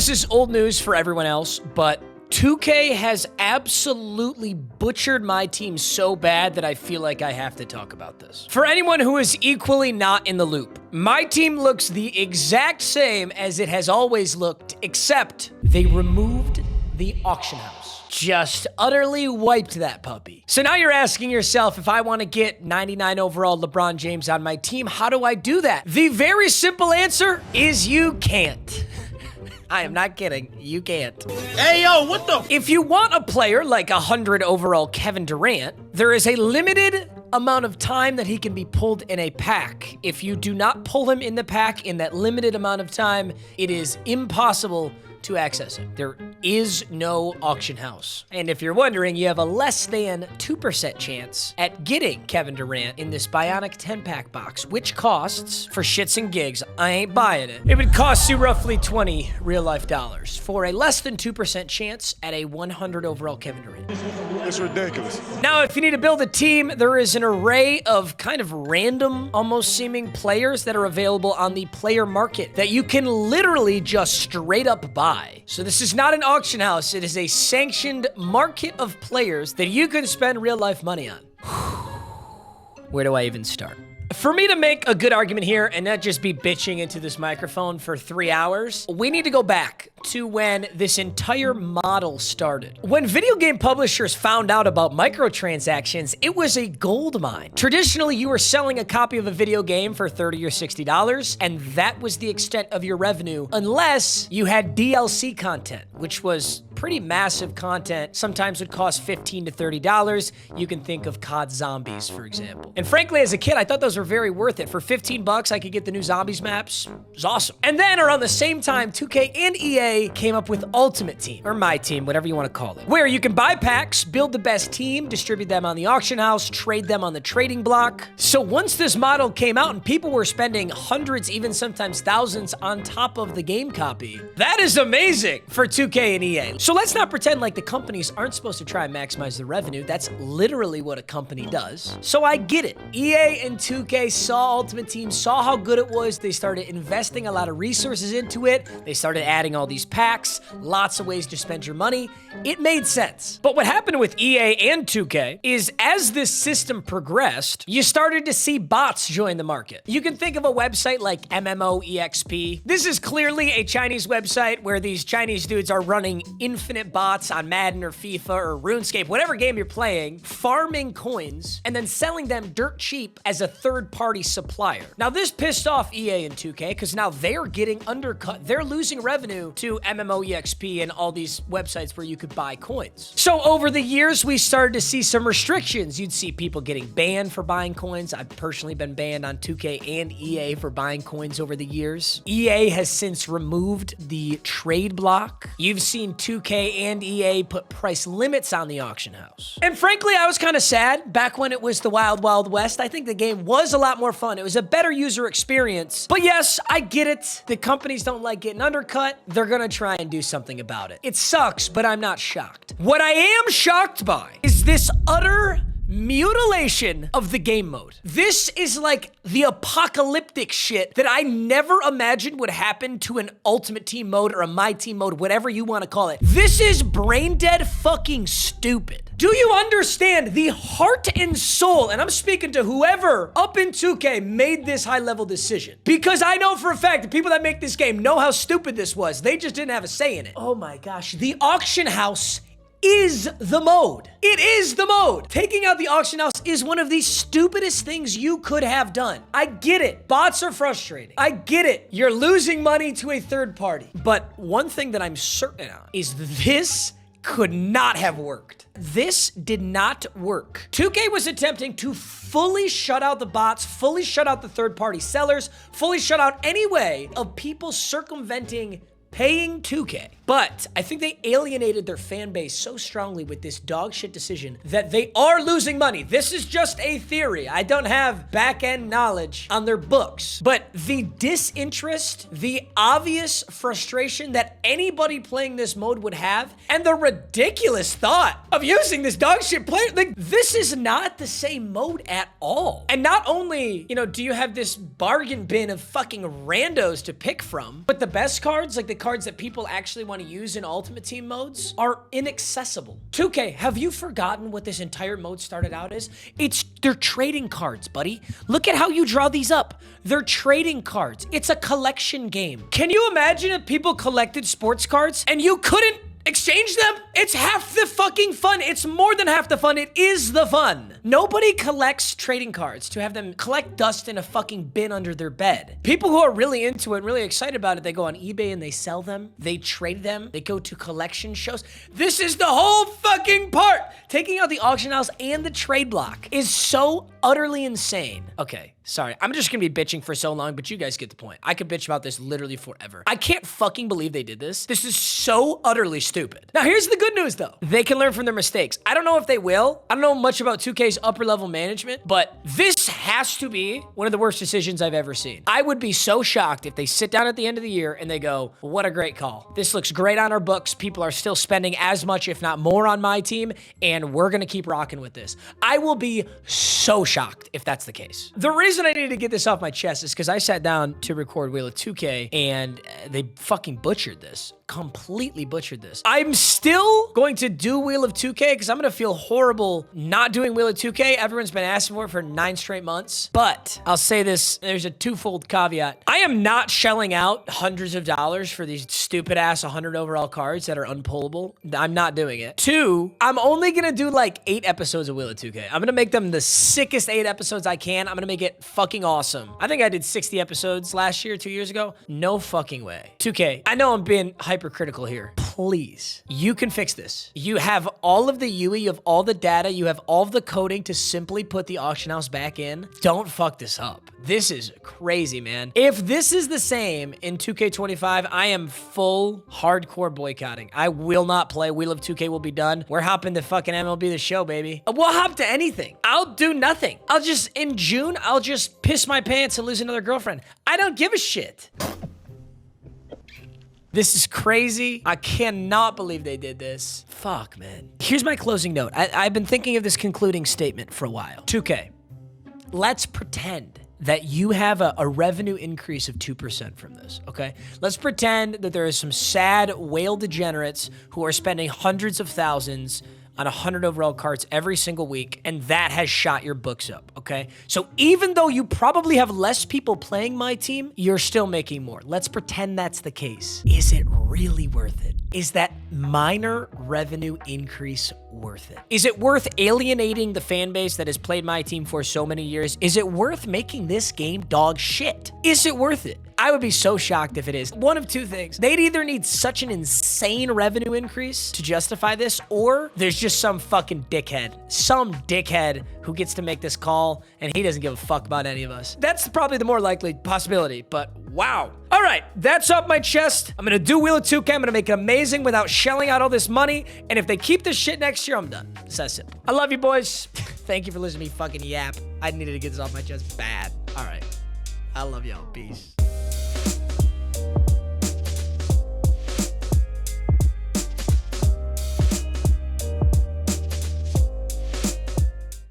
this is old news for everyone else, but 2K has absolutely butchered my team so bad that I feel like I have to talk about this. For anyone who is equally not in the loop, my team looks the exact same as it has always looked, except they removed the auction house. Just utterly wiped that puppy. So now you're asking yourself, if I want to get 99 overall LeBron James on my team, how do I do that? The very simple answer is you can't. I am not kidding. You can't. Hey, yo, what the? If you want a player like 100 overall Kevin Durant, there is a limited amount of time that he can be pulled in a pack. If you do not pull him in the pack in that limited amount of time, it is impossible to access him. There is no auction house. And if you're wondering, you have a less than 2% chance at getting Kevin Durant in this Bionic 10-pack box, which costs, for shits and gigs, I ain't buying it. It would cost you roughly 20 real-life dollars for a less than 2% chance at a 100 overall Kevin Durant. It's ridiculous. Now, if you need to build a team, there is an array of kind of random, almost seeming players that are available on the player market that you can literally just straight up buy. So this is not an auction house. It is a sanctioned market of players that you can spend real life money on. Where do I even start? For me to make a good argument here and not just be bitching into this microphone for 3 hours, we need to go back to when this entire model started. When video game publishers found out about microtransactions, it was a gold mine. Traditionally, you were selling a copy of a video game for $30 or $60, and that was the extent of your revenue, unless you had DLC content, which was pretty massive content. Sometimes would cost $15 to $30. You can think of COD Zombies, for example. And frankly, as a kid, I thought those were very worth it. For 15 bucks, I could get the new Zombies maps. It was awesome. And then around the same time, 2K and EA came up with Ultimate Team, or My Team, whatever you want to call it, where you can buy packs, build the best team, distribute them on the auction house, trade them on the trading block. So once this model came out and people were spending hundreds, even sometimes thousands on top of the game copy, that is amazing for 2K and EA. So let's not pretend like the companies aren't supposed to try and maximize the revenue. That's literally what a company does. So I get it. EA and 2K saw Ultimate Team, saw how good it was. They started investing a lot of resources into it. They started adding all these packs, lots of ways to spend your money. It made sense. But what happened with EA and 2K is as this system progressed, you started to see bots join the market. You can think of a website like MMOEXP. This is clearly a Chinese website where these Chinese dudes are running infinite bots on Madden or FIFA or RuneScape, whatever game you're playing, farming coins and then selling them dirt cheap as a third-party supplier. Now this pissed off EA and 2K because now they're getting undercut. They're losing revenue to MMOEXP and all these websites where you could buy coins. So over the years, we started to see some restrictions. You'd see people getting banned for buying coins. I've personally been banned on 2K and EA for buying coins over the years. EA has since removed the trade block. You've seen 2K and EA put price limits on the auction house. And frankly, I was kind of sad back when it was the Wild Wild West. I think the game was a lot more fun. It was a better user experience. But yes, I get it. The companies don't like getting undercut. They're gonna try and do something about it. It sucks, but I'm not shocked. What I am shocked by is this utter mutilation of the game mode. This is like the apocalyptic shit that I never imagined would happen to an Ultimate Team mode or a My Team mode, whatever you want to call it. This is brain dead fucking stupid. Do you understand the heart and soul, and I'm speaking to whoever up in 2K made this high-level decision, because I know for a fact the people that make this game know how stupid this was. They just didn't have a say in it. Oh my gosh, the auction house is the mode. It is the mode. Taking out the auction house is one of the stupidest things you could have done. I get it. Bots are frustrating. I get it. You're losing money to a third party. But one thing that I'm certain on is this could not have worked. This did not work. 2K was attempting to fully shut out the bots, fully shut out the third-party sellers, fully shut out any way of people circumventing paying 2K. But I think they alienated their fan base so strongly with this dog shit decision that they are losing money. This is just a theory. I don't have back-end knowledge on their books. But the disinterest, the obvious frustration that anybody playing this mode would have, and the ridiculous thought of using this dog shit player, like, this is not the same mode at all. And not only, you know, do you have this bargain bin of fucking randos to pick from, but the best cards, like the cards that people actually want to use in Ultimate Team modes are inaccessible. 2K, have you forgotten what this entire mode started out as? They're trading cards, buddy. Look at how you draw these up. They're trading cards. It's a collection game. Can you imagine if people collected sports cards and you couldn't exchange them? It's half the fucking fun. It's more than half the fun. It is the fun. Nobody collects trading cards to have them collect dust in a fucking bin under their bed. People who are really into it and really excited about it, they go on eBay and they sell them. They trade them. They go to collection shows. This is the whole fucking part. Taking out the auction house and the trade block is so utterly insane. Okay, sorry. I'm just gonna be bitching for so long, but you guys get the point. I could bitch about this literally forever. I can't fucking believe they did this. This is so utterly stupid. Now, here's the good news, though. They can learn from their mistakes. I don't know if they will. I don't know much about 2K's upper level management, but this has to be one of the worst decisions I've ever seen. I would be so shocked if they sit down at the end of the year and they go, what a great call. This looks great on our books. People are still spending as much, if not more, on my team, and we're gonna keep rocking with this. I will be so shocked if that's the case. The reason I needed to get this off my chest is because I sat down to record Wheel of 2K and they fucking butchered this. Completely butchered this. I'm still going to do Wheel of 2K because I'm going to feel horrible not doing Wheel of 2K. Everyone's been asking for it for 9 straight months. But I'll say this, there's a twofold caveat. I am not shelling out hundreds of dollars for these stupid ass 100 overall cards that are unpullable. I'm not doing it. 2, I'm only going to do like 8 episodes of Wheel of 2K. I'm going to make them the sickest 8 episodes I can. I'm going to make it fucking awesome. I think I did 60 episodes last year, 2 years ago. No fucking way. 2K, I know I'm being hypercritical here. Please, you can fix this. You have all of the UE, you have all the data, you have all of the coding to simply put the auction house back in. Don't fuck this up. This is crazy, man. If this is the same in 2K25, I am full hardcore boycotting. I will not play. Wheel of 2K will be done. We're hopping to fucking MLB The Show, baby. We'll hop to anything. I'll do nothing. In June, I'll just piss my pants and lose another girlfriend. I don't give a shit. This is crazy. I cannot believe they did this. Fuck, man. Here's my closing note. I've been thinking of this concluding statement for a while. 2K, let's pretend that you have a revenue increase of 2% from this, okay? Let's pretend that there is some sad whale degenerates who are spending hundreds of thousands on 100 overall cards every single week, and that has shot your books up, okay? So even though you probably have less people playing my team, you're still making more. Let's pretend that's the case. Is it really worth it? Is that minor revenue increase worth it? Is it worth alienating the fan base that has played my team for so many years? Is it worth making this game dog shit? Is it worth it? I would be so shocked if it is. One of two things. They'd either need such an insane revenue increase to justify this, or there's just some fucking dickhead. Some dickhead who gets to make this call, and he doesn't give a fuck about any of us. That's probably the more likely possibility, but wow. All right, that's up my chest. I'm gonna do Wheel of 2K. I'm gonna make it amazing without shelling out all this money, and if they keep this shit next year, I'm done. It's that simple. I love you, boys. Thank you for listening to me fucking yap. I needed to get this off my chest bad. All right. I love y'all. Peace.